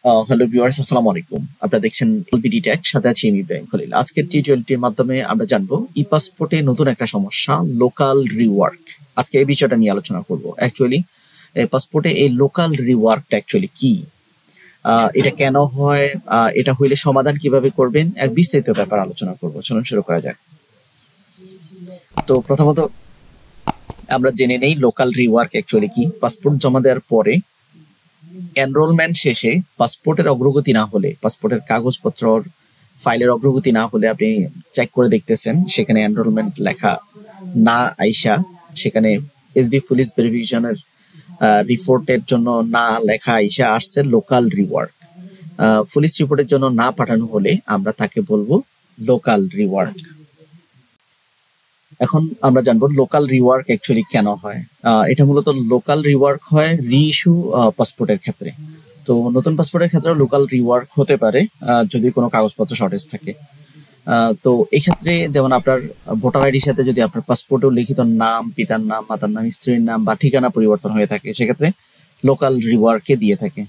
Hello viewers, আসসালামু আলাইকুম। আপনারা দেখছেন এলবিডি টেক, সাথে আছি আমি ইব্রাহিম খলিল। আজকের টিউটোরিয়ালটির মাধ্যমে আমরা জানবো ই পাসপোর্টে নতুন একটা সমস্যা, লোকাল রিওয়ার্ক। আজকে এই বিষয়টা নিয়ে আলোচনা করব। অ্যাকচুয়ালি পাসপোর্টে এই লোকাল রিওয়ার্কটা অ্যাকচুয়ালি কি, এটা কেন হয়, এটা হইলে সমাধান কিভাবে করবেন, এক বিস্তারিত ব্যাপার আলোচনা করব। চলুন শুরু করা যাক। তো প্রথমত আমরা জেনে নেই লোকাল রিওয়ার্ক অ্যাকচুয়ালি কি। পাসপোর্ট জমা দেওয়ার পরে এনরোলমেন্ট শেষে পাসপোর্টের অগ্রগতি না হলে, পাসপোর্টের কাগজপত্র ফাইলের অগ্রগতি না হলে আপনি চেক করে দেখতেছেন সেখানে এনরোলমেন্ট লেখা না আইসা, সেখানে এসবি পুলিশ ভেরিফিকেশনের রিপোর্টের জন্য না লেখা আইসা আসছে লোকাল রিওয়ার্ক। পুলিশ রিপোর্টের জন্য না পাঠানো হলে আমরা তাকে বলবো লোকাল রিওয়ার্ক। এখন আমরা জানবো লোকাল রিওয়ার্ক অ্যাকচুয়ালি কেন হয়। এটা মূলত লোকাল রিওয়ার্ক হয় রিইস্যু পাসপোর্টের ক্ষেত্রে। তো নতুন পাসপোর্টের ক্ষেত্রে লোকাল রিওয়ার্ক হতে পারে যদি কোনো কাগজপত্র শর্টেজ থাকে। তো এই ক্ষেত্রে যেমন আপনার ভোটার আইডির সাথে যদি আপনার পাসপোর্টেও লিখিত নাম, পিতার নাম, মাতার নাম, স্ত্রীর নাম বা ঠিকানা পরিবর্তন হয়ে থাকে, সেক্ষেত্রে লোকাল রিওয়ার্কে দিয়ে থাকে।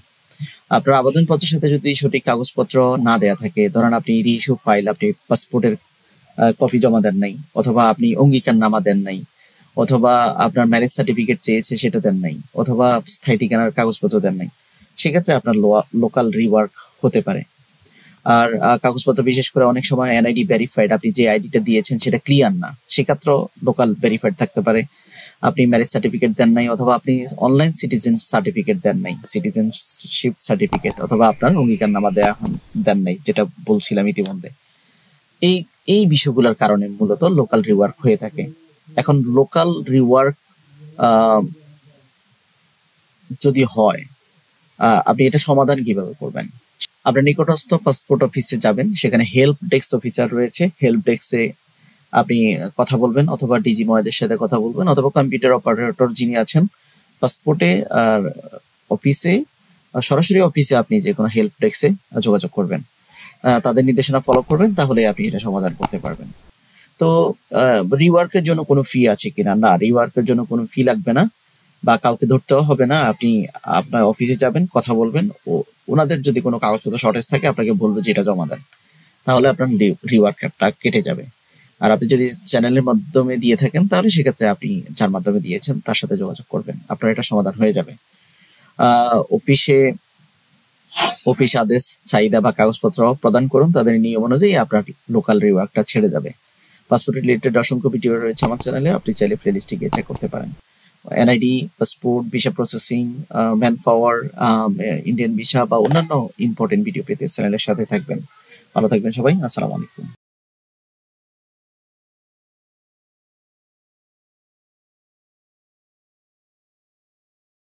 আপনার আবেদনপত্রের সাথে যদি সঠিক কাগজপত্র না দেয়া থাকে, ধরেন আপনি রিইস্যু ফাইল, আপনি পাসপোর্টের কপি জমা দেন নাই, অথবা আপনি অঙ্গীকারনামা দেন নাই, অথবা আপনার ম্যারেজ সার্টিফিকেট চেয়েছে সেটা দেন নাই, অথবা স্থায়ী ঠিকানার কাগজপত্র দেন নাই, সেক্ষেত্রে আপনার লোকাল রিওয়ার্ক হতে পারে। আর কাগজপত্র বিশেষ করে অনেক সময় এনআইডি ভেরিফাইড, আপনি যে আইডিটা দিয়েছেন সেটা ক্লিয়ার না, সেক্ষেত্রেও লোকাল ভেরিফাইড থাকতে পারে। আপনি ম্যারেজ সার্টিফিকেট দেন নাই, অথবা আপনি অনলাইন সিটিজেন সার্টিফিকেট দেন নাই, সিটিজেনশিপ সার্টিফিকেট, অথবা আপনার অঙ্গীকারনামা দেন নাই, যেটা বলছিলাম ইতিমধ্যে। এই এই বিষয়গুলোর কারণে মূলত লোকাল রিওয়ার্ক হয়ে থাকে। এখন লোকাল রিওয়ার্ক যদি হয়, আপনি এটা সমাধান কিভাবে করবেন? আপনার নিকটস্থ পাসপোর্ট অফিসে যাবেন, সেখানে হেল্প ডেস্ক অফিসার রয়েছে, হেল্প ডেস্কে আপনি কথা বলবেন, অথবা ডিজি মহাদের সাথে কথা বলবেন, অথবা কম্পিউটার অপারেটর যিনি আছেন পাসপোর্টে অফিসে, সরাসরি অফিসে আপনি যে কোনো হেল্প ডেস্কে যোগাযোগ করবেন, তাদের নির্দেশনা ফলো করবেন, তাহলে আপনি এটা সমাধান করতে পারবেন। তো রিওয়ার্কের জন্য কোনো ফি আছে কিনা? না, রিওয়ার্কের জন্য কোনো ফি লাগবে না, বা কাউকে ধরতেও হবে না। আপনি আপনার অফিসে যাবেন, কথা বলবেন, ও ওনাদের যদি কোনো কাগজপত্র শর্টেজ থাকে আপনাকে বলবে যে এটা জমা দেন, তাহলে আপনার রিওয়ার্কটা কেটে যাবে। আর আপনি যদি চ্যানেলের মাধ্যমে দিয়ে থাকেন, তাহলে সেক্ষেত্রে আপনি যার মাধ্যমে দিয়েছেন তার সাথে যোগাযোগ করবেন, আপনার এটা সমাধান হয়ে যাবে। অফিস আদেশ, চাহিদা বা কাগজপত্র প্রদান করুন, তাদের নিয়ম অনুযায়ী আপনার লোকাল রিওয়ার্কটা ছেড়ে যাবে। পাসপোর্ট রিলেটেড অসংখ্য ভিডিও রয়েছে আমার চ্যানেলে, আপনি চাইলে প্লেলিস্টে গিয়ে চেক করতে পারেন। NID, passport, visa processing, man power, Indian visa বা অন্যান্য ইম্পর্টেন্ট ভিডিও পেতে চ্যানেলের সাথে থাকবেন। ভালো থাকবেন সবাই, আসসালামু আলাইকুম।